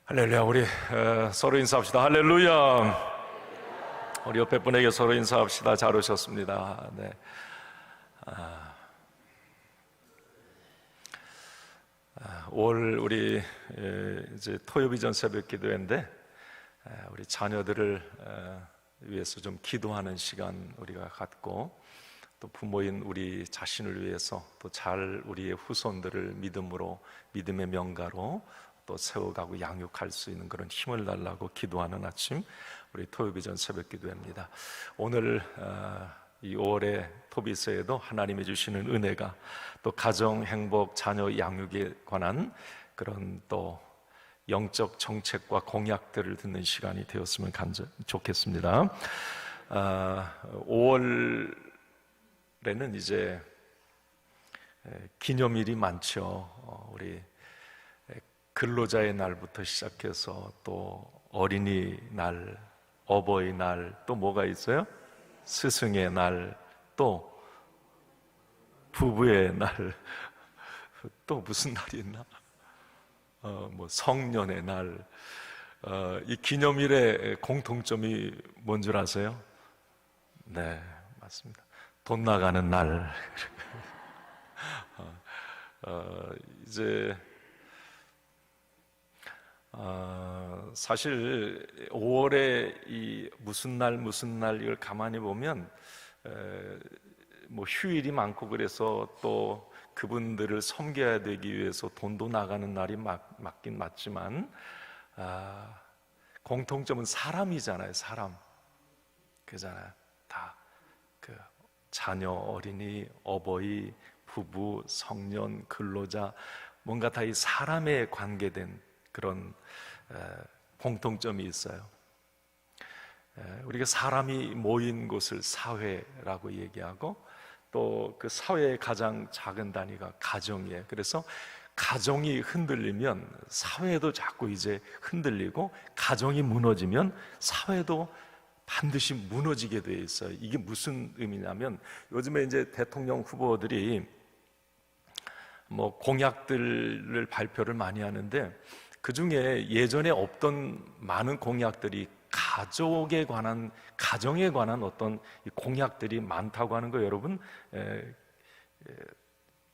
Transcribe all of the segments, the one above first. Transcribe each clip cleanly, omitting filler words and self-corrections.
할렐루야. 우리 서로 인사합시다. 할렐루야. 우리 옆에 분에게 서로 인사합시다. 잘 오셨습니다. 네. 5월 우리 이제 토요비전 새벽 기도회인데 우리 자녀들을 위해서 좀 기도하는 시간 우리가 갖고, 또 부모인 우리 자신을 위해서 또 잘 우리의 후손들을 믿음의 명가로 또 세워가고 양육할 수 있는 그런 힘을 달라고 기도하는 아침, 우리 토요비전 새벽 기도회입니다. 오늘 이 5월의 토비서에도 하나님이 주시는 은혜가 또 가정, 행복, 자녀 양육에 관한 그런 또 영적 정책과 공약들을 듣는 시간이 되었으면 좋겠습니다. 5월에는 이제 기념일이 많죠. 우리 근로자의 날부터 시작해서 또 어린이날, 어버이날, 또 뭐가 있어요? 스승의 날, 또 부부의 날, 또 무슨 날이 있나? 뭐 성년의 날. 이 기념일의 공통점이 뭔 줄 아세요? 네, 맞습니다. 돈 나가는 날. 이제 사실 5월에 이 무슨 날 이걸 가만히 보면 뭐 휴일이 많고 그래서 또 그분들을 섬겨야 되기 위해서 돈도 나가는 날이 맞긴 맞지만 공통점은 사람이잖아요. 사람 그잖아요. 다 그 자녀, 어린이, 어버이, 부부, 성년, 근로자, 뭔가 다 이 사람에 관계된 그런 공통점이 있어요. 우리가 사람이 모인 곳을 사회라고 얘기하고, 또 그 사회의 가장 작은 단위가 가정이에요. 그래서 가정이 흔들리면 사회도 자꾸 이제 흔들리고, 가정이 무너지면 사회도 반드시 무너지게 돼 있어요. 이게 무슨 의미냐면, 요즘에 이제 대통령 후보들이 뭐 공약들을 발표를 많이 하는데, 그 중에 예전에 없던 많은 공약들이 가정에 관한 어떤 공약들이 많다고 하는 거 여러분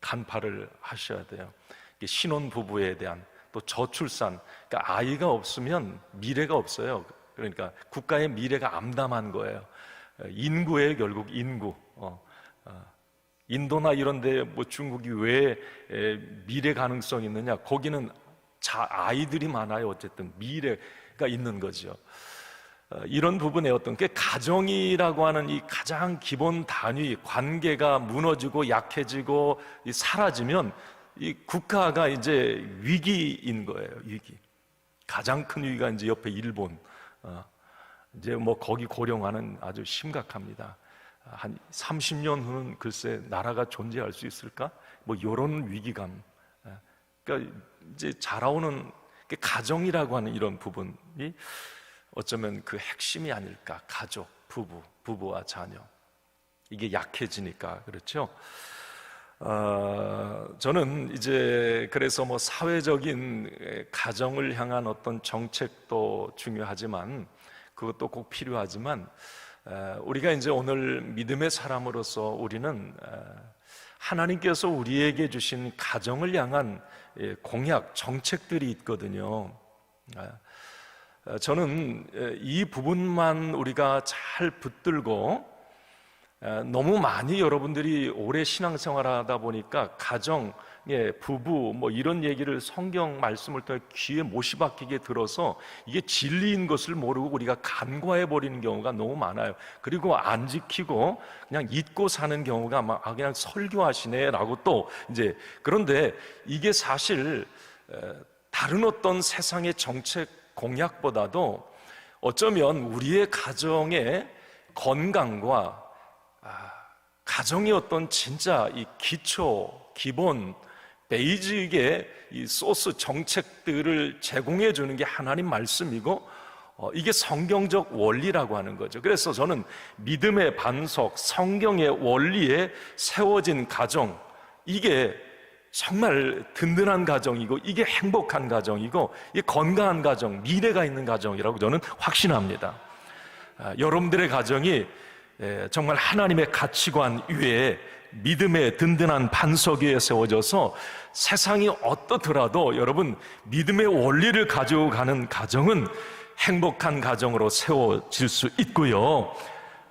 간파를 하셔야 돼요. 신혼부부에 대한, 또 저출산, 그러니까 아이가 없으면 미래가 없어요. 그러니까 국가의 미래가 암담한 거예요. 인구예요, 결국 인구. 인도나 이런데 뭐 중국이 왜 미래 가능성이 있느냐? 거기는 아이들이 많아요. 어쨌든 미래가 있는 거죠. 이런 부분에 어떤 게 가정이라고 하는 이 가장 기본 단위, 관계가 무너지고 약해지고 사라지면 이 국가가 이제 위기인 거예요. 위기. 가장 큰 위기가 이제 옆에 일본, 이제 뭐 거기 고령화는 아주 심각합니다. 한 30년 후는 글쎄 나라가 존재할 수 있을까? 뭐 이런 위기감. 그러니까 이제 자라오는 가정이라고 하는 이런 부분이 어쩌면 그 핵심이 아닐까. 가족, 부부와 자녀, 이게 약해지니까 그렇죠. 저는 이제 그래서 뭐 사회적인 가정을 향한 어떤 정책도 중요하지만, 그것도 꼭 필요하지만, 우리가 이제 오늘 믿음의 사람으로서 우리는 하나님께서 우리에게 주신 가정을 향한 공약, 정책들이 있거든요. 저는 이 부분만 우리가 잘 붙들고, 너무 많이 여러분들이 오래 신앙생활하다 보니까 가정, 부부 뭐 이런 얘기를 성경 말씀을 통해 귀에 못이 박히게 들어서 이게 진리인 것을 모르고 우리가 간과해 버리는 경우가 너무 많아요. 그리고 안 지키고 그냥 잊고 사는 경우가 막 그냥 설교하시네라고 또 이제, 그런데 이게 사실 다른 어떤 세상의 정책 공약보다도 어쩌면 우리의 가정의 건강과 가정의 어떤 진짜 이 기초, 기본, 베이직의 이 소스 정책들을 제공해 주는 게 하나님 말씀이고, 이게 성경적 원리라고 하는 거죠. 그래서 저는 믿음의 반석, 성경의 원리에 세워진 가정, 이게 정말 든든한 가정이고, 이게 행복한 가정이고, 이게 건강한 가정, 미래가 있는 가정이라고 저는 확신합니다. 여러분들의 가정이 정말 하나님의 가치관 위에 믿음의 든든한 반석 위에 세워져서 세상이 어떻더라도 여러분 믿음의 원리를 가지고 가는 가정은 행복한 가정으로 세워질 수 있고요,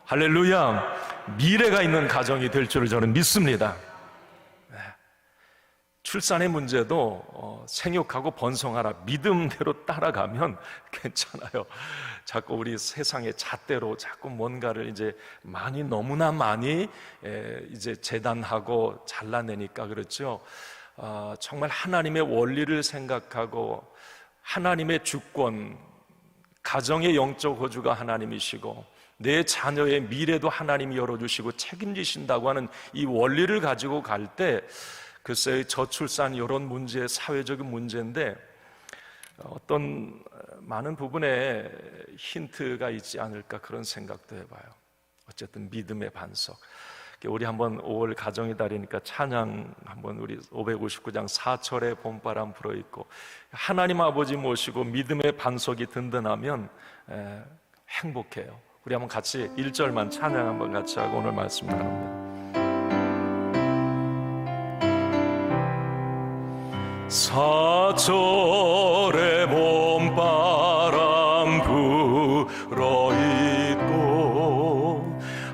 할렐루야, 미래가 있는 가정이 될 줄을 저는 믿습니다. 출산의 문제도 생육하고 번성하라 믿음대로 따라가면 괜찮아요. 자꾸 우리 세상의 잣대로 자꾸 뭔가를 이제 너무나 많이 이제 재단하고 잘라내니까 그렇죠. 정말 하나님의 원리를 생각하고 하나님의 주권, 가정의 영적 호주가 하나님이시고 내 자녀의 미래도 하나님이 열어주시고 책임지신다고 하는 이 원리를 가지고 갈 때, 글쎄요, 저출산 이런 문제, 사회적인 문제인데 어떤 많은 부분에 힌트가 있지 않을까 그런 생각도 해봐요. 어쨌든 믿음의 반석. 우리 한번 5월 가정의 달이니까 찬양 한번 우리 559장 4절에 봄바람 불어있고, 하나님 아버지 모시고 믿음의 반석이 든든하면 행복해요. 우리 한번 같이 1절만 찬양 한번 같이 하고 오늘 말씀 나눕니다. 사절에 봄바람 불어있고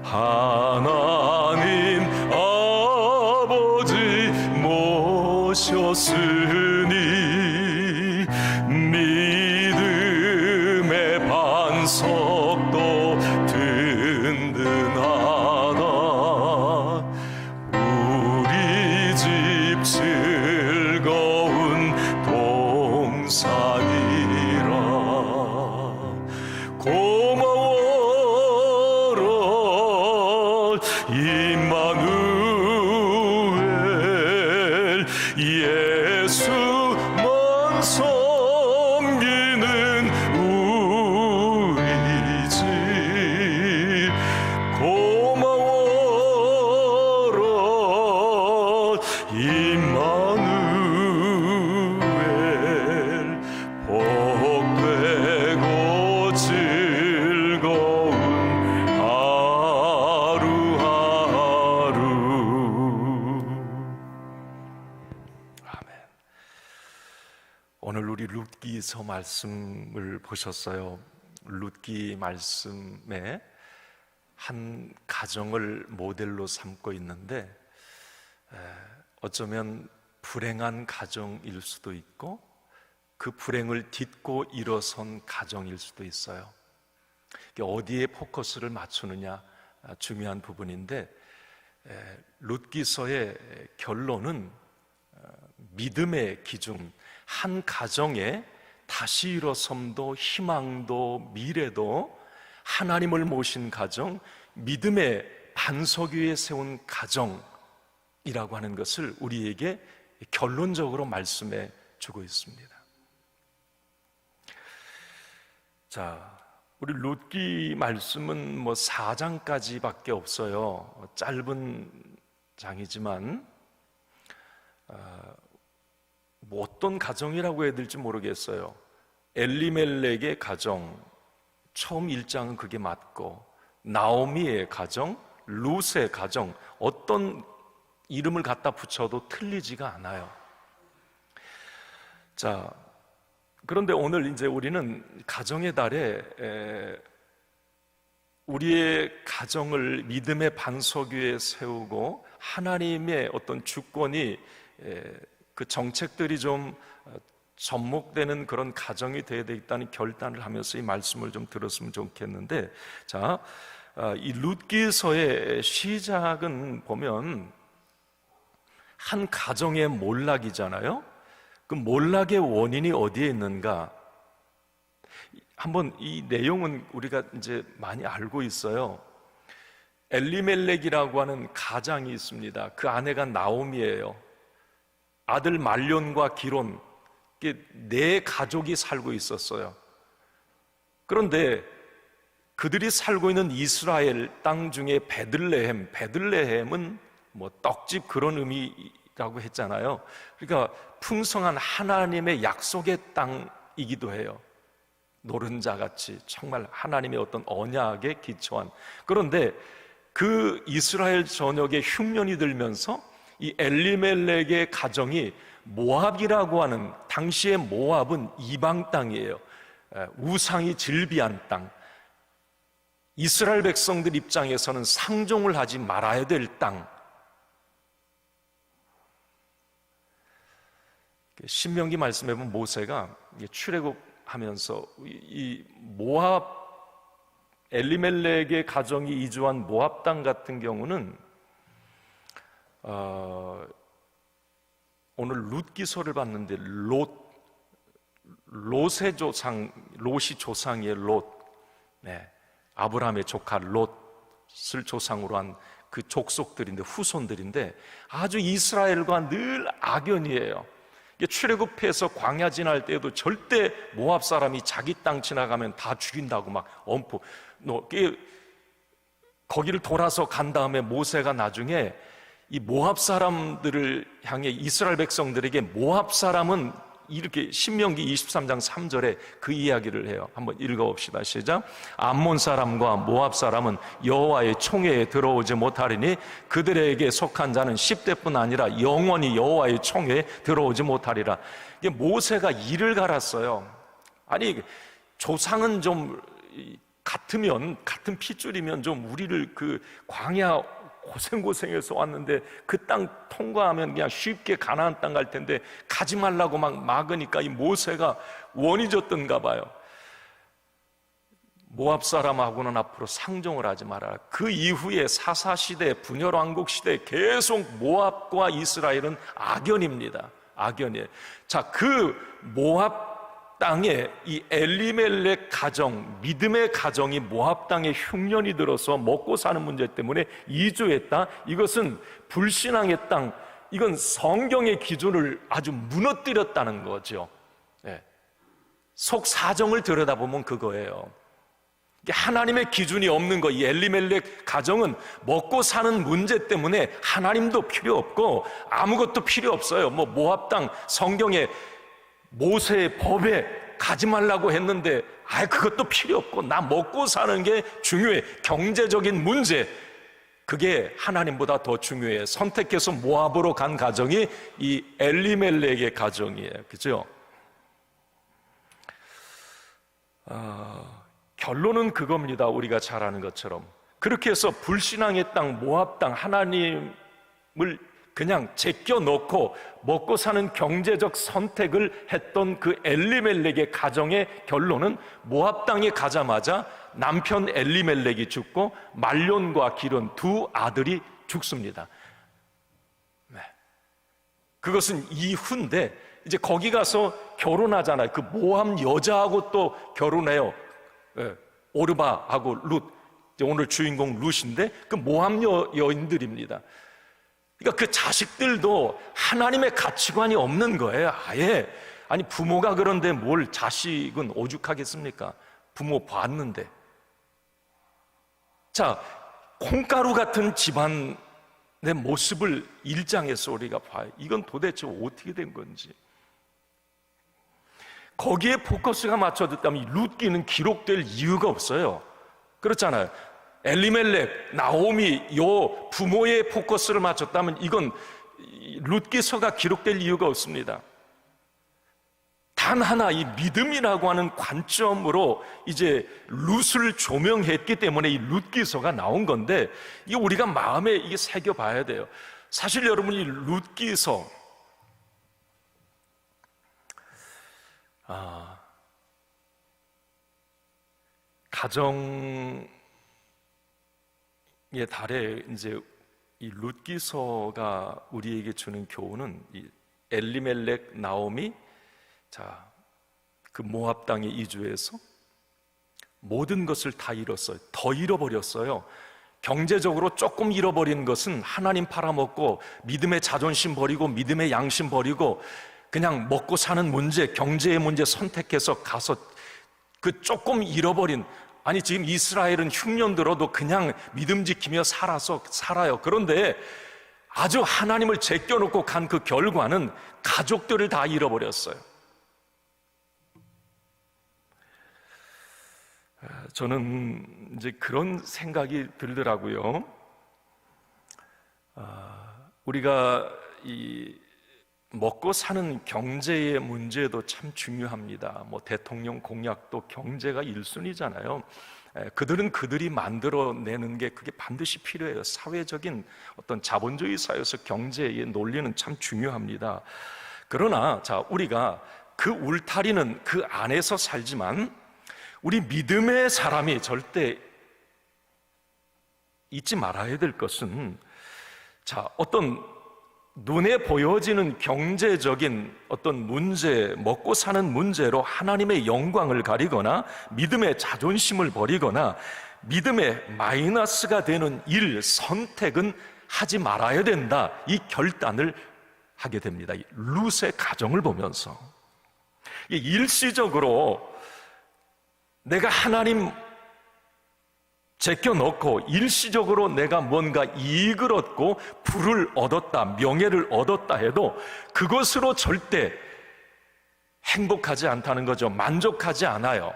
하나님 아버지 모셨으니 믿음의 반석도 든든하다. 우리 집 즐거운 동산이라. 고마워라 임마누엘, 예수만 섬기는 우리 집. 고마워라 임마누엘, 복되고 즐거운 하루하루. 아멘. 오늘 우리 룻기서 말씀을 보셨어요. 룻기 말씀에 한 가정을 모델로 삼고 있는데, 어쩌면 불행한 가정일 수도 있고 그 불행을 딛고 일어선 가정일 수도 있어요. 어디에 포커스를 맞추느냐 중요한 부분인데, 룻기서의 결론은 믿음의 기준, 한 가정에 다시 일어섬도 희망도 미래도 하나님을 모신 가정, 믿음의 반석 위에 세운 가정이라고 하는 것을 우리에게 결론적으로 말씀해 주고 있습니다. 자, 우리 룻기 말씀은 4장까지밖에 없어요. 짧은 장이지만 어떤 가정이라고 해야 될지 모르겠어요. 엘리멜렉의 가정, 처음 1장은 그게 맞고, 나오미의 가정, 룻의 가정, 어떤 이름을 갖다 붙여도 틀리지가 않아요. 자, 그런데 오늘 이제 우리는 가정의 달에 우리의 가정을 믿음의 반석 위에 세우고 하나님의 어떤 주권이, 그 정책들이 좀 접목되는 그런 가정이 되어야 되겠다는 결단을 하면서 이 말씀을 좀 들었으면 좋겠는데, 자, 이 룻기서의 시작은 보면 한 가정의 몰락이잖아요. 그 몰락의 원인이 어디에 있는가? 한번 이 내용은 우리가 이제 많이 알고 있어요. 엘리멜렉이라고 하는 가장이 있습니다. 그 아내가 나오미예요. 아들 말론과 기론, 네 가족이 살고 있었어요. 그런데 그들이 살고 있는 이스라엘 땅 중에 베들레헴은 떡집 그런 의미가 땅이라고 했잖아요. 그러니까 풍성한 하나님의 약속의 땅이기도 해요. 노른자같이 정말 하나님의 어떤 언약에 기초한. 그런데 그 이스라엘 전역에 흉년이 들면서 이 엘리멜렉의 가정이 모압이라고 하는, 당시의 모압은 이방 땅이에요. 우상이 즐비한 땅, 이스라엘 백성들 입장에서는 상종을 하지 말아야 될 땅. 신명기 말씀에 보면 모세가 출애굽하면서 이 모압, 엘리멜렉의 가정이 이주한 모압 땅 같은 경우는 오늘 룻 기서를 봤는데 롯의 조상, 롯이 조상이에요. 롯. 네. 아브라함의 조카 롯을 조상으로 한 그 족속들인데, 후손들인데 아주 이스라엘과 늘 악연이에요. 출애굽해서 광야 지날 때에도 절대 모압 사람이 자기 땅 지나가면 다 죽인다고 막 엄포. 거기를 돌아서 간 다음에 모세가 나중에 이 모압 사람들을 향해 이스라엘 백성들에게 모압 사람은 이렇게 신명기 23장 3절에 그 이야기를 해요. 한번 읽어봅시다. 시작. 암몬 사람과 모압 사람은 여호와의 총회에 들어오지 못하리니 그들에게 속한 자는 10대뿐 아니라 영원히 여호와의 총회에 들어오지 못하리라. 이게 모세가 이를 갈았어요. 아니, 조상은 좀 같으면, 같은 핏줄이면 좀 우리를 그 광야 고생해서 왔는데 그 땅 통과하면 그냥 쉽게 가나안 땅 갈 텐데 가지 말라고 막 막으니까 이 모세가 원이 졌던가 봐요. 모압 사람하고는 앞으로 상종을 하지 말아라. 그 이후에 사사시대, 분열왕국 시대 계속 모압과 이스라엘은 악연입니다. 악연이에요. 자, 그 모압 땅에 이 엘리멜렉 가정, 믿음의 가정이 모압 땅에 흉년이 들어서 먹고 사는 문제 때문에 이주했다. 이것은 불신앙의 땅, 이건 성경의 기준을 아주 무너뜨렸다는 거죠. 네. 속 사정을 들여다보면 그거예요. 하나님의 기준이 없는 거. 이 엘리멜렉 가정은 먹고 사는 문제 때문에 하나님도 필요 없고 아무것도 필요 없어요. 뭐 모압 땅, 성경에 모세의 법에 가지 말라고 했는데 그것도 필요 없고 나 먹고 사는 게 중요해. 경제적인 문제, 그게 하나님보다 더 중요해. 선택해서 모압으로 간 가정이 이 엘리멜렉의 가정이에요. 그죠? 결론은 그겁니다. 우리가 잘 아는 것처럼 그렇게 해서 불신앙의 땅, 모압 땅, 하나님을 그냥 제껴놓고 먹고 사는 경제적 선택을 했던 그 엘리멜렉의 가정의 결론은 모압 땅에 가자마자 남편 엘리멜렉이 죽고 말론과 기른 두 아들이 죽습니다. 네. 그것은 이후인데 이제 거기 가서 결혼하잖아요. 그 모압 여자하고 또 결혼해요. 네. 오르바하고 룻. 오늘 주인공 룻인데 그 모압 여인들입니다. 그러니까 그 자식들도 하나님의 가치관이 없는 거예요. 아예. 아니, 부모가 그런데 뭘 자식은 오죽하겠습니까? 부모 봤는데. 자, 콩가루 같은 집안의 모습을 1장에서 우리가 봐요. 이건 도대체 어떻게 된 건지. 거기에 포커스가 맞춰졌다면 룻기는 기록될 이유가 없어요. 그렇잖아요. 엘리멜렉, 나오미, 요 부모의 포커스를 맞췄다면 이건 룻기서가 기록될 이유가 없습니다. 단 하나, 이 믿음이라고 하는 관점으로 이제 룻을 조명했기 때문에 이 룻기서가 나온 건데, 이게 우리가 마음에 이게 새겨봐야 돼요. 사실 여러분이 룻기서 가정의 달에 이제 이 룻기서가 우리에게 주는 교훈은 이 엘리멜렉, 나오미, 자, 그 모압 땅에 이주해서 모든 것을 다 잃었어요. 더 잃어버렸어요. 경제적으로 조금 잃어버린 것은 하나님 팔아먹고 믿음의 자존심 버리고 믿음의 양심 버리고 그냥 먹고 사는 문제, 경제의 문제 선택해서 가서 그 조금 잃어버린, 아니 지금 이스라엘은 흉년 들어도 그냥 믿음 지키며 살아요. 그런데 아주 하나님을 제껴놓고 간 그 결과는 가족들을 다 잃어버렸어요. 저는 이제 그런 생각이 들더라고요. 우리가 이 먹고 사는 경제의 문제도 참 중요합니다. 뭐 대통령 공약도 경제가 1순위잖아요. 그들은 그들이 만들어내는 게 그게 반드시 필요해요. 사회적인 어떤 자본주의 사회에서 경제의 논리는 참 중요합니다. 그러나 우리가 그 울타리는 그 안에서 살지만 우리 믿음의 사람이 절대 잊지 말아야 될 것은 어떤 눈에 보여지는 경제적인 어떤 문제, 먹고 사는 문제로 하나님의 영광을 가리거나 믿음의 자존심을 버리거나 믿음의 마이너스가 되는 일, 선택은 하지 말아야 된다. 이 결단을 하게 됩니다. 룻의 가정을 보면서 일시적으로 내가 하나님 제껴놓고 일시적으로 내가 뭔가 이익을 얻고 부를 얻었다, 명예를 얻었다 해도 그것으로 절대 행복하지 않다는 거죠. 만족하지 않아요.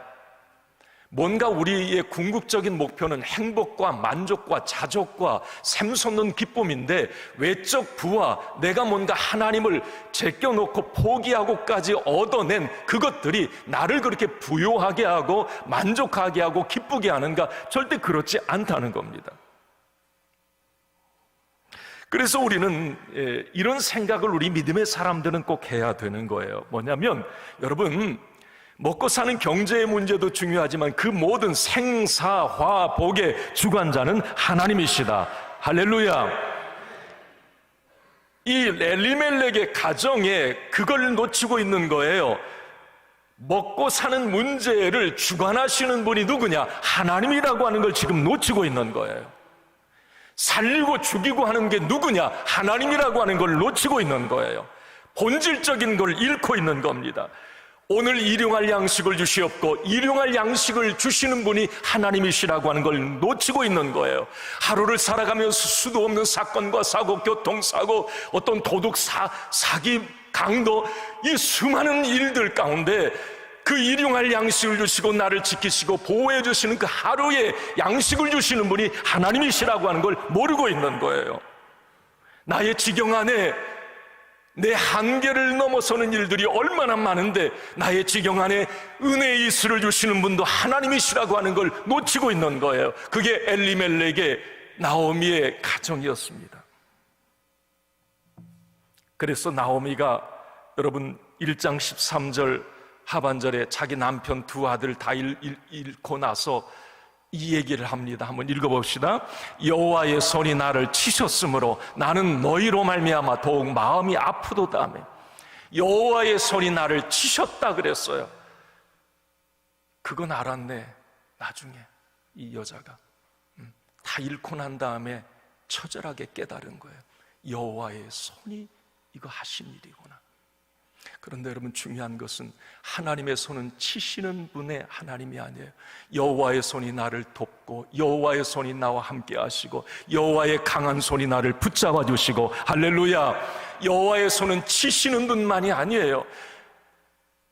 뭔가 우리의 궁극적인 목표는 행복과 만족과 자족과 샘솟는 기쁨인데 외적 부와 내가 뭔가 하나님을 제껴놓고 포기하고까지 얻어낸 그것들이 나를 그렇게 부요하게 하고 만족하게 하고 기쁘게 하는가? 절대 그렇지 않다는 겁니다. 그래서 우리는 이런 생각을 우리 믿음의 사람들은 꼭 해야 되는 거예요. 뭐냐면 여러분, 먹고 사는 경제의 문제도 중요하지만 그 모든 생사화복의 주관자는 하나님이시다. 할렐루야. 이 엘리멜렉의 가정에 그걸 놓치고 있는 거예요. 먹고 사는 문제를 주관하시는 분이 누구냐? 하나님이라고 하는 걸 지금 놓치고 있는 거예요. 살리고 죽이고 하는 게 누구냐? 하나님이라고 하는 걸 놓치고 있는 거예요. 본질적인 걸 잃고 있는 겁니다. 오늘 일용할 양식을 주시옵고 일용할 양식을 주시는 분이 하나님이시라고 하는 걸 놓치고 있는 거예요. 하루를 살아가면서 수도 없는 사건과 사고, 교통사고, 어떤 도둑, 사기, 강도, 이 수많은 일들 가운데 그 일용할 양식을 주시고 나를 지키시고 보호해 주시는 그 하루의 양식을 주시는 분이 하나님이시라고 하는 걸 모르고 있는 거예요. 나의 지경 안에 내 한계를 넘어서는 일들이 얼마나 많은데 나의 지경 안에 은혜의 이슬을 주시는 분도 하나님이시라고 하는 걸 놓치고 있는 거예요. 그게 엘리멜렉의 나오미의 가정이었습니다. 그래서 나오미가 여러분 1장 13절 하반절에 자기 남편 두 아들 다 잃고 나서 이 얘기를 합니다. 한번 읽어봅시다. 여호와의 손이 나를 치셨으므로 나는 너희로 말미암아 더욱 마음이 아프도다며. 여호와의 손이 나를 치셨다 그랬어요. 그건 알았네. 나중에 이 여자가 다 잃고 난 다음에 처절하게 깨달은 거예요. 여호와의 손이 이거 하신 일이구나. 그런데 여러분, 중요한 것은 하나님의 손은 치시는 분의 하나님이 아니에요. 여호와의 손이 나를 돕고 여호와의 손이 나와 함께 하시고 여호와의 강한 손이 나를 붙잡아 주시고, 할렐루야. 여호와의 손은 치시는 분만이 아니에요.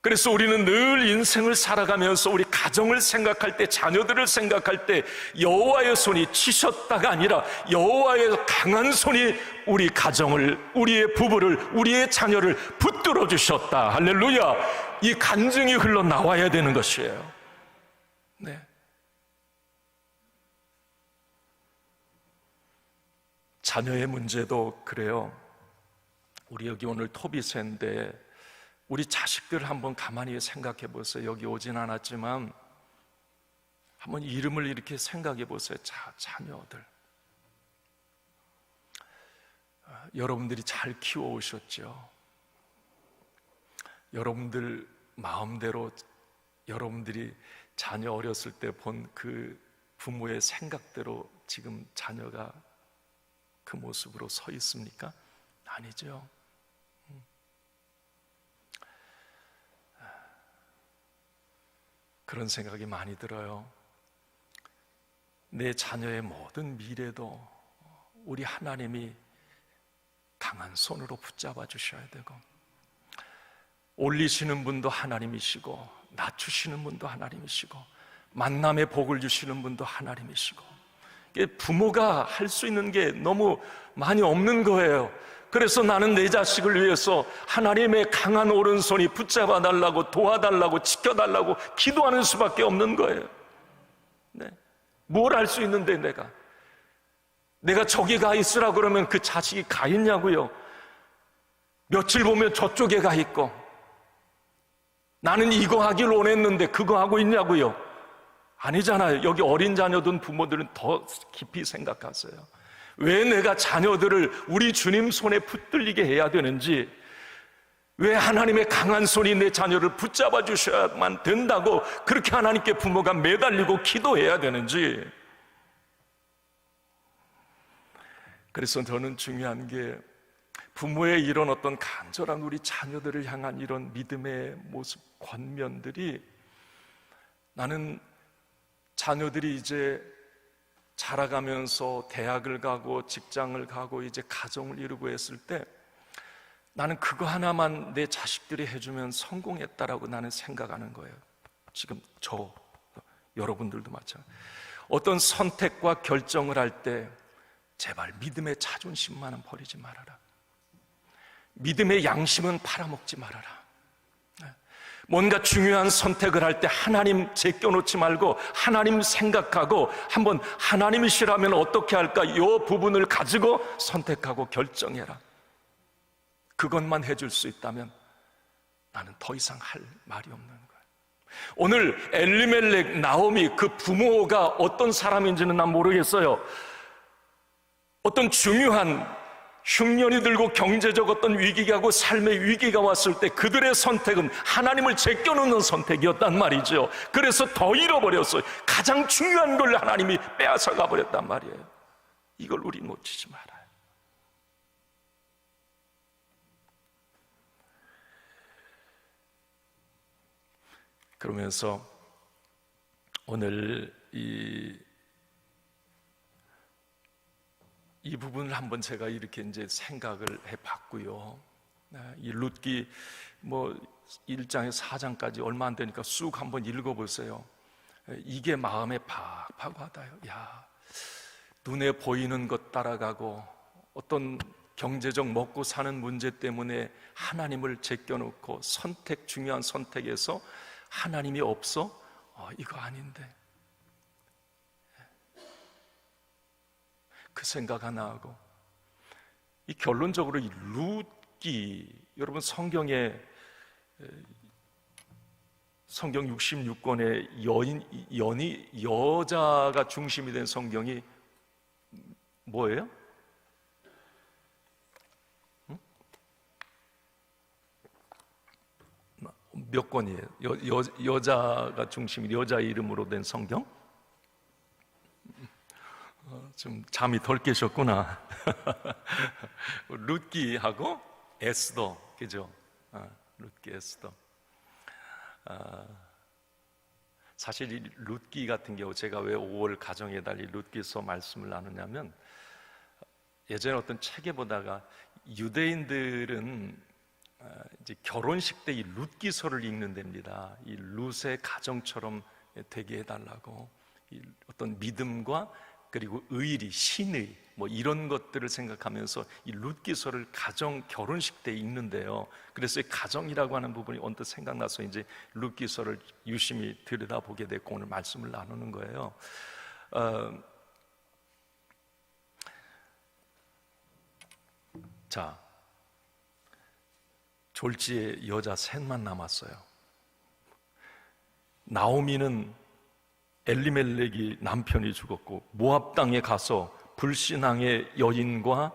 그래서 우리는 늘 인생을 살아가면서 우리 가정을 생각할 때, 자녀들을 생각할 때 여호와의 손이 치셨다가 아니라 여호와의 강한 손이 우리 가정을, 우리의 부부를, 우리의 자녀를 붙들어 주셨다. 할렐루야. 이 간증이 흘러나와야 되는 것이에요. 네. 자녀의 문제도 그래요. 우리 여기 오늘 토비세인데 우리 자식들 한번 가만히 생각해 보세요. 여기 오진 않았지만 한번 이름을 이렇게 생각해 보세요. 자녀들. 여러분들이 잘 키워오셨죠. 여러분들 마음대로 여러분들이 자녀 어렸을 때 본 그 부모의 생각대로 지금 자녀가 그 모습으로 서 있습니까? 아니죠. 그런 생각이 많이 들어요. 내 자녀의 모든 미래도 우리 하나님이 강한 손으로 붙잡아 주셔야 되고, 올리시는 분도 하나님이시고 낮추시는 분도 하나님이시고 만남의 복을 주시는 분도 하나님이시고, 부모가 할 수 있는 게 너무 많이 없는 거예요. 그래서 나는 내 자식을 위해서 하나님의 강한 오른손이 붙잡아 달라고, 도와달라고, 지켜달라고 기도하는 수밖에 없는 거예요. 네. 뭘 할 수 있는데 내가 저기 가 있으라 그러면 그 자식이 가 있냐고요? 며칠 보면 저쪽에 가 있고, 나는 이거 하길 원했는데 그거 하고 있냐고요? 아니잖아요. 여기 어린 자녀든 부모들은 더 깊이 생각하세요. 왜 내가 자녀들을 우리 주님 손에 붙들리게 해야 되는지, 왜 하나님의 강한 손이 내 자녀를 붙잡아 주셔야만 된다고 그렇게 하나님께 부모가 매달리고 기도해야 되는지. 그래서 저는 중요한 게, 부모의 이런 어떤 간절한 우리 자녀들을 향한 이런 믿음의 모습, 권면들이, 나는 자녀들이 이제 자라가면서 대학을 가고 직장을 가고 이제 가정을 이루고 했을 때, 나는 그거 하나만 내 자식들이 해주면 성공했다라고 나는 생각하는 거예요. 지금 여러분들도 마찬가지. 어떤 선택과 결정을 할 때 제발 믿음의 자존심만은 버리지 말아라. 믿음의 양심은 팔아먹지 말아라. 뭔가 중요한 선택을 할 때 하나님 제껴놓지 말고 하나님 생각하고, 한번 하나님이시라면 어떻게 할까, 이 부분을 가지고 선택하고 결정해라. 그것만 해줄 수 있다면 나는 더 이상 할 말이 없는 거예요. 오늘 엘리멜렉, 나오미, 그 부모가 어떤 사람인지는 난 모르겠어요. 어떤 중요한 흉년이 들고 경제적 어떤 위기가 하고 삶의 위기가 왔을 때 그들의 선택은 하나님을 제껴놓는 선택이었단 말이죠. 그래서 더 잃어버렸어요. 가장 중요한 걸 하나님이 빼앗아 가버렸단 말이에요. 이걸 우리 놓치지 말아요. 그러면서 오늘 이 부분을 한번 제가 이렇게 이제 생각을 해봤고요. 이 룻기 1장에서 4장까지 얼마 안 되니까 쑥 한번 읽어보세요. 이게 마음에 팍팍 와닿아요. 야, 눈에 보이는 것 따라가고 어떤 경제적 먹고 사는 문제 때문에 하나님을 제껴놓고 중요한 선택에서 하나님이 없어? 이거 아닌데. 그 생각 하나 하고, 이 결론적으로 이 룻기, 여러분 성경 66권의 여자가 중심이 된 성경이 뭐예요? 몇 권이에요? 여자가 중심이, 여자 이름으로 된 성경? 좀 잠이 덜 깨셨구나. 룻기하고 에스더, 그죠? 룻기, 에스더. 사실 이 룻기 같은 경우, 제가 왜 5월 가정의 달 이 룻기서 말씀을 나누냐면, 예전에 어떤 책에 보다가 유대인들은 이제 결혼식 때 이 룻기서를 읽는 데입니다. 이 룻의 가정처럼 되게 해달라고, 이 어떤 믿음과 그리고 의리, 신의 이런 것들을 생각하면서 이 룻기서를 가정 결혼식 때 읽는데요. 그래서 이 가정이라고 하는 부분이 언뜻 생각나서 이제 룻기서를 유심히 들여다보게 됐고 오늘 말씀을 나누는 거예요. 자, 졸지에 여자 셋만 남았어요. 나오미는 엘리멜렉이 남편이 죽었고 모압 땅에 가서 불신앙의 여인과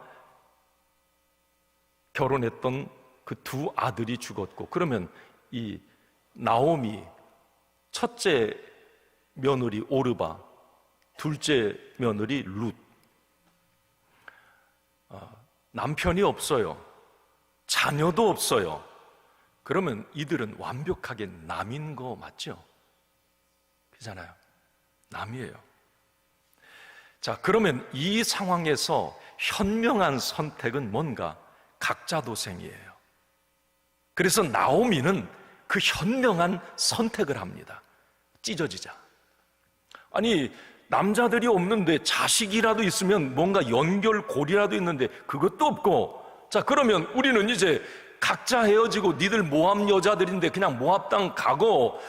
결혼했던 그 두 아들이 죽었고, 그러면 이 나오미, 첫째 며느리 오르바, 둘째 며느리 룻, 남편이 없어요. 자녀도 없어요. 그러면 이들은 완벽하게 남인 거 맞죠? 그렇잖아요. 남이에요. 자, 그러면 이 상황에서 현명한 선택은 뭔가? 각자 도생이에요. 그래서 나오미는 그 현명한 선택을 합니다. 찢어지자. 아니, 남자들이 없는데 자식이라도 있으면 뭔가 연결고리라도 있는데 그것도 없고, 자, 그러면 우리는 이제 각자 헤어지고 니들 모압 여자들인데 그냥 모압 땅 가고,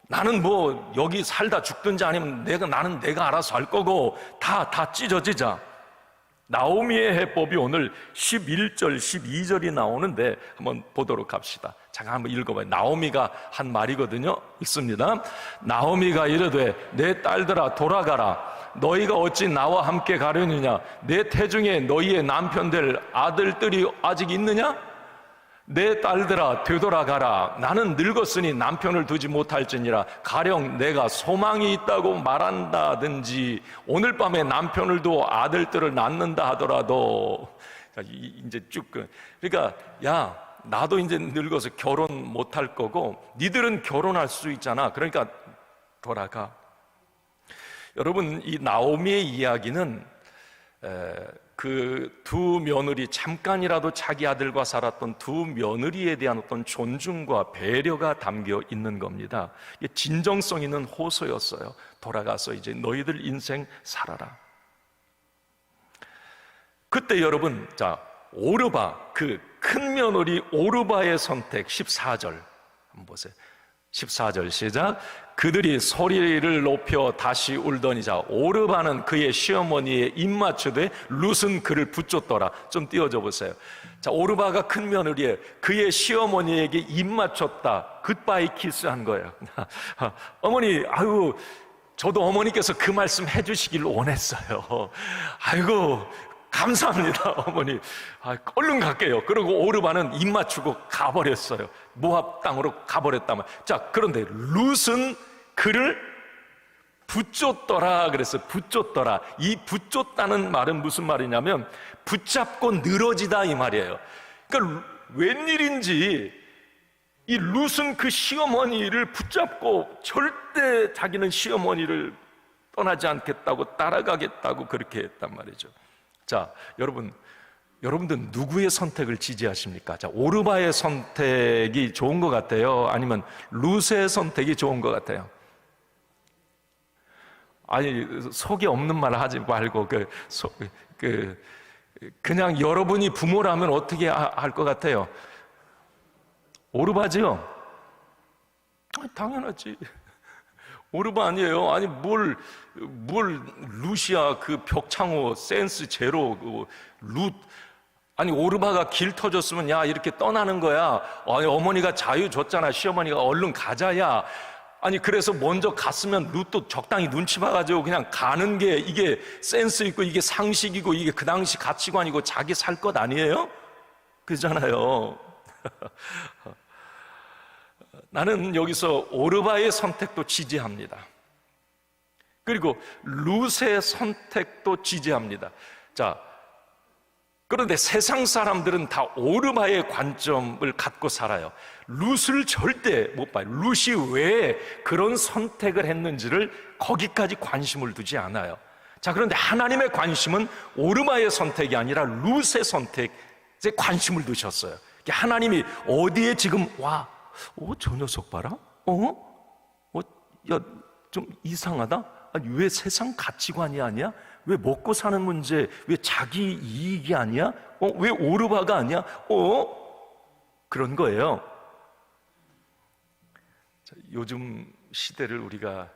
나는 뭐 여기 살다 죽든지 아니면 나는 내가 알아서 할 거고, 다 찢어지자. 나오미의 해법이 오늘 11절, 12절이 나오는데 한번 보도록 합시다. 잠깐 한번 읽어봐요. 나오미가 한 말이거든요. 읽습니다. 나오미가 이르되 내 딸들아 돌아가라. 너희가 어찌 나와 함께 가려느냐? 내 태중에 너희의 남편 될 아들들이 아직 있느냐? 내 딸들아 되돌아가라. 나는 늙었으니 남편을 두지 못할지니라. 가령 내가 소망이 있다고 말한다든지 오늘 밤에 남편을 두어 아들들을 낳는다 하더라도, 이제 쭉, 그러니까 야, 나도 이제 늙어서 결혼 못할 거고 니들은 결혼할 수 있잖아. 그러니까 돌아가. 여러분, 이 나오미의 이야기는 그 두 며느리, 잠깐이라도 자기 아들과 살았던 두 며느리에 대한 어떤 존중과 배려가 담겨 있는 겁니다. 진정성 있는 호소였어요. 돌아가서 이제 너희들 인생 살아라. 그때 여러분, 자, 오르바, 그 큰 며느리 오르바의 선택, 14절 한번 보세요. 14절 시작. 그들이 소리를 높여 다시 울더니, 자, 오르바는 그의 시어머니의 입맞추되 룻은 그를 붙잡더라. 좀 띄워줘 보세요. 자, 오르바가 큰 며느리에 그의 시어머니에게 입맞췄다. 굿바이 키스한 거예요. 어머니, 아이고, 저도 어머니께서 그 말씀 해주시길 원했어요. 아이고, 감사합니다, 어머니. 얼른 갈게요. 그리고 오르바는 입 맞추고 가버렸어요. 모압 땅으로 가버렸단 말이에요. 자, 그런데 룻은 그를 붙잡더라 그랬어요. 붙잡더라. 이 붙잡다는 말은 무슨 말이냐면 붙잡고 늘어지다 이 말이에요. 그러니까 웬일인지 이 룻은 그 시어머니를 붙잡고 절대 자기는 시어머니를 떠나지 않겠다고, 따라가겠다고 그렇게 했단 말이죠. 자, 여러분들 누구의 선택을 지지하십니까? 자, 오르바의 선택이 좋은 것 같아요? 아니면 룻의 선택이 좋은 것 같아요? 아니, 속이 없는 말 하지 말고 그냥 여러분이 부모라면 어떻게 할 것 같아요? 오르바지요? 당연하지. 오르바 아니에요. 아니 뭘 룻이야. 그 벽창호 센스 제로 룻. 아니 오르바가 길 터졌으면 야 이렇게 떠나는 거야. 아니 어머니가 자유 줬잖아. 시어머니가 얼른 가자야. 아니 그래서 먼저 갔으면 룻도 적당히 눈치 봐가지고 그냥 가는 게 이게 센스 있고 이게 상식이고 이게 그 당시 가치관이고 자기 살 것 아니에요? 그잖아요. 나는 여기서 오르바의 선택도 지지합니다. 그리고 룻의 선택도 지지합니다. 자, 그런데 세상 사람들은 다 오르바의 관점을 갖고 살아요. 룻을 절대 못 봐요. 룻이 왜 그런 선택을 했는지를 거기까지 관심을 두지 않아요. 자, 그런데 하나님의 관심은 오르바의 선택이 아니라 룻의 선택에 관심을 두셨어요. 하나님이 어디에 지금 저 녀석 봐라? 야, 좀 이상하다? 아니, 왜 세상 가치관이 아니야? 왜 먹고 사는 문제, 왜 자기 이익이 아니야? 왜 오르바가 아니야? 그런 거예요. 자, 요즘 시대를 우리가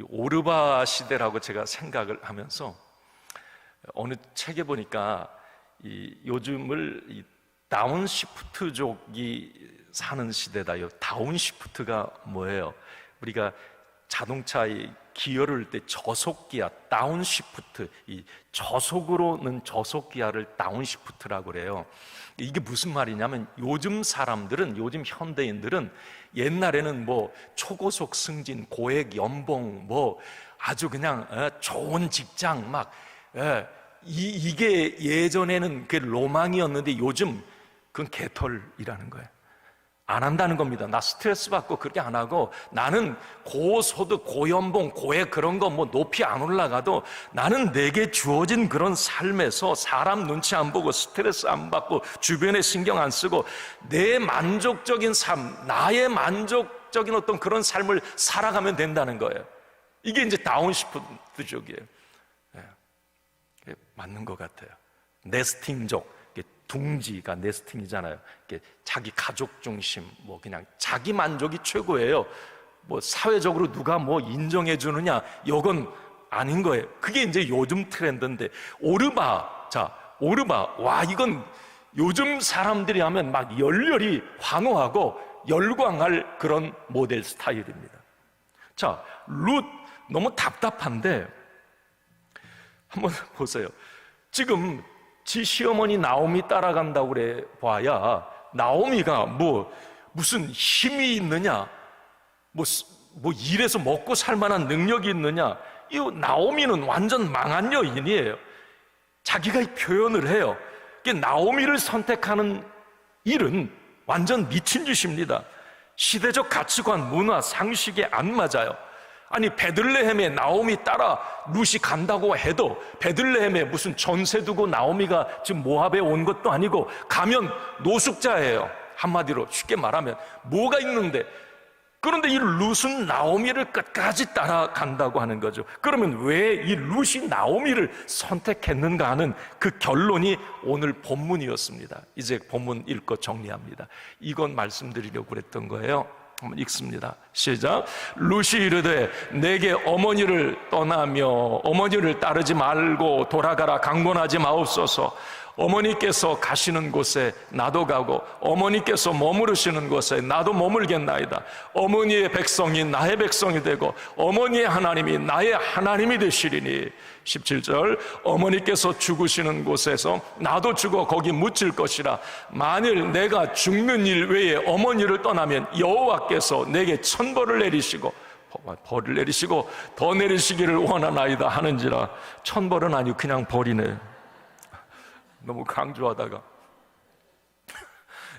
오르바 시대라고 제가 생각을 하면서 어느 책에 보니까 요즘을 다운시프트족이 사는 시대다요. 다운시프트가 뭐예요? 우리가 자동차의 기어를 때 저속기아, 다운시프트, 이 저속으로는 저속기아를 다운시프트라고 그래요. 이게 무슨 말이냐면 요즘 사람들은, 요즘 현대인들은 옛날에는 뭐 초고속 승진, 고액 연봉, 뭐 아주 그냥 좋은 직장 이게 예전에는 그 로망이었는데 요즘 그건 개털이라는 거예요. 안 한다는 겁니다. 나 스트레스 받고 그렇게 안 하고, 나는 고소득, 고연봉, 고액 그런 거 뭐 높이 안 올라가도 나는 내게 주어진 그런 삶에서 사람 눈치 안 보고 스트레스 안 받고 주변에 신경 안 쓰고 내 만족적인 삶, 나의 만족적인 어떤 그런 삶을 살아가면 된다는 거예요. 이게 이제 다운시프트족이에요. 맞는 것 같아요. 네스팅족, 둥지가 네스팅이잖아요. 자기 가족 중심, 뭐 그냥 자기 만족이 최고예요. 뭐 사회적으로 누가 뭐 인정해 주느냐, 이건 아닌 거예요. 그게 이제 요즘 트렌드인데, 오르바, 와, 이건 요즘 사람들이 하면 막 열렬히 환호하고 열광할 그런 모델 스타일입니다. 자, 룻 너무 답답한데 한번 보세요. 지금 지 시어머니 나오미 따라간다고 그래 봐야 나오미가 뭐 무슨 힘이 있느냐, 뭐 일해서 먹고 살 만한 능력이 있느냐. 이 나오미는 완전 망한 여인이에요. 자기가 표현을 해요. 나오미를 선택하는 일은 완전 미친 짓입니다. 시대적 가치관, 문화, 상식에 안 맞아요. 아니, 베들레헴에 나오미 따라 룻이 간다고 해도 베들레헴에 무슨 전세 두고 나오미가 지금 모압에 온 것도 아니고 가면 노숙자예요. 한마디로 쉽게 말하면 뭐가 있는데, 그런데 이 룻은 나오미를 끝까지 따라간다고 하는 거죠. 그러면 왜 이 룻이 나오미를 선택했는가 하는 그 결론이 오늘 본문이었습니다. 이제 본문 읽고 정리합니다. 이건 말씀드리려고 그랬던 거예요. 한번 읽습니다. 시작. 룻이 이르되 내게 어머니를 떠나며 어머니를 따르지 말고 돌아가라 강권하지 마옵소서. 어머니께서 가시는 곳에 나도 가고 어머니께서 머무르시는 곳에 나도 머물겠나이다. 어머니의 백성이 나의 백성이 되고 어머니의 하나님이 나의 하나님이 되시리니. 17절. 어머니께서 죽으시는 곳에서 나도 죽어 거기 묻힐 것이라. 만일 내가 죽는 일 외에 어머니를 떠나면 여호와께서 내게 천벌을 내리시고 벌을 내리시고 더 내리시기를 원하나이다 하는지라. 천벌은 아니고 그냥 벌이네. 너무 강조하다가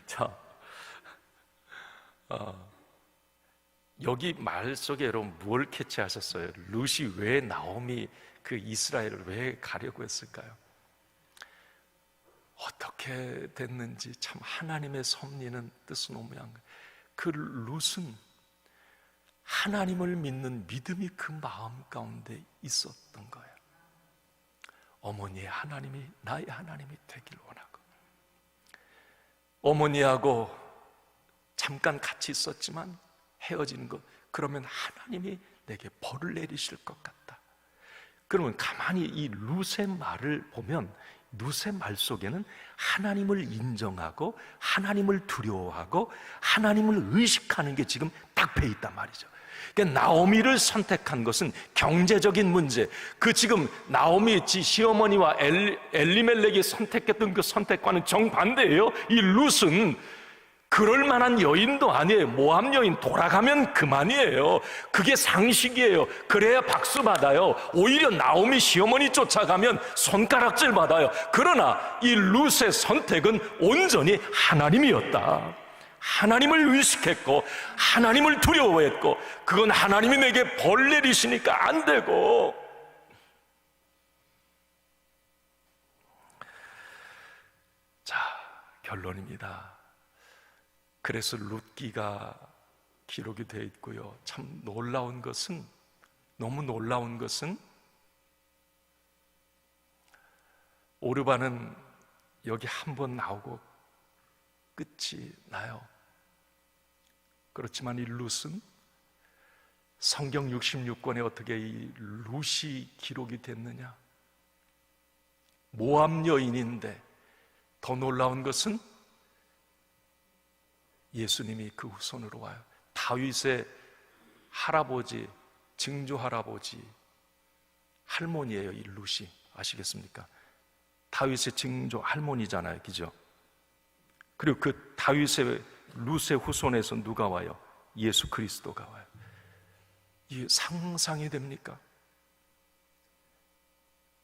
자, 여기 말 속에 여러분 뭘 캐치하셨어요? 룻이 왜 나오미 그 이스라엘을 왜 가려고 했을까요? 어떻게 됐는지 참 하나님의 섭리는 뜻은 오묘한 거예요. 그 룻은 하나님을 믿는 믿음이 그 마음 가운데 있었던 거예요. 어머니의 하나님이 나의 하나님이 되길 원하고, 어머니하고 잠깐 같이 있었지만 헤어지는 것, 그러면 하나님이 내게 벌을 내리실 것 같다. 그러면 가만히 이 룻의 말을 보면 룻의 말 속에는 하나님을 인정하고 하나님을 두려워하고 하나님을 의식하는 게 지금 딱 배 있단 말이죠. 그러니까 나오미를 선택한 것은 경제적인 문제, 그 지금 나오미 지 시어머니와 엘리멜렉이 선택했던 그 선택과는 정반대예요. 이 룻은 그럴 만한 여인도 아니에요. 모압 여인 돌아가면 그만이에요. 그게 상식이에요. 그래야 박수 받아요. 오히려 나오미 시어머니 쫓아가면 손가락질 받아요. 그러나 이 룻의 선택은 온전히 하나님이었다. 하나님을 의식했고 하나님을 두려워했고, 그건 하나님이 내게 벌 내리시니까 안 되고. 자, 결론입니다. 그래서 룻기가 기록이 되어 있고요. 참 놀라운 것은, 너무 놀라운 것은 오르바는 여기 한 번 나오고 끝이 나요. 그렇지만 이 룻은 성경 66권에 어떻게 이 룻이 기록이 됐느냐? 모압 여인인데 더 놀라운 것은 예수님이 그 후손으로 와요. 다윗의 할아버지, 증조 할아버지, 할머니예요. 이 룻이. 아시겠습니까? 다윗의 증조 할머니잖아요. 그죠? 그리고 그 다윗의 룻의 후손에서 누가 와요? 예수 그리스도가 와요. 이게 상상이 됩니까?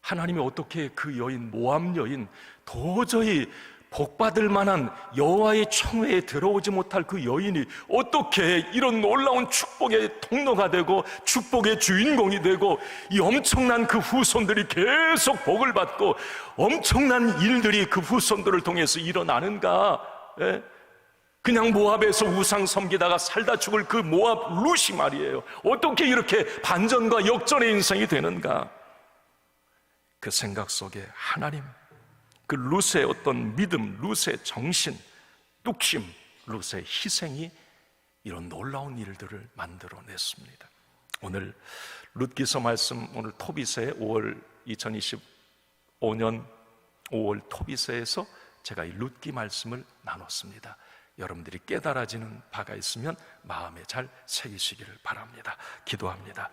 하나님이 어떻게 그 여인, 모압 여인, 도저히 복받을 만한 여호와의 청회에 들어오지 못할 그 여인이 어떻게 이런 놀라운 축복의 통로가 되고 축복의 주인공이 되고 이 엄청난 그 후손들이 계속 복을 받고 엄청난 일들이 그 후손들을 통해서 일어나는가? 예? 그냥 모압에서 우상 섬기다가 살다 죽을 그 모압 룻이 말이에요. 어떻게 이렇게 반전과 역전의 인생이 되는가? 그 생각 속에 하나님, 그 룻의 어떤 믿음, 룻의 정신, 뚝심, 룻의 희생이 이런 놀라운 일들을 만들어냈습니다. 오늘 룻기서 말씀, 오늘 토비서의 2025년 5월 토비서에서 제가 이 룻기 말씀을 나눴습니다. 여러분들이 깨달아지는 바가 있으면 마음에 잘 새기시기를 바랍니다. 기도합니다.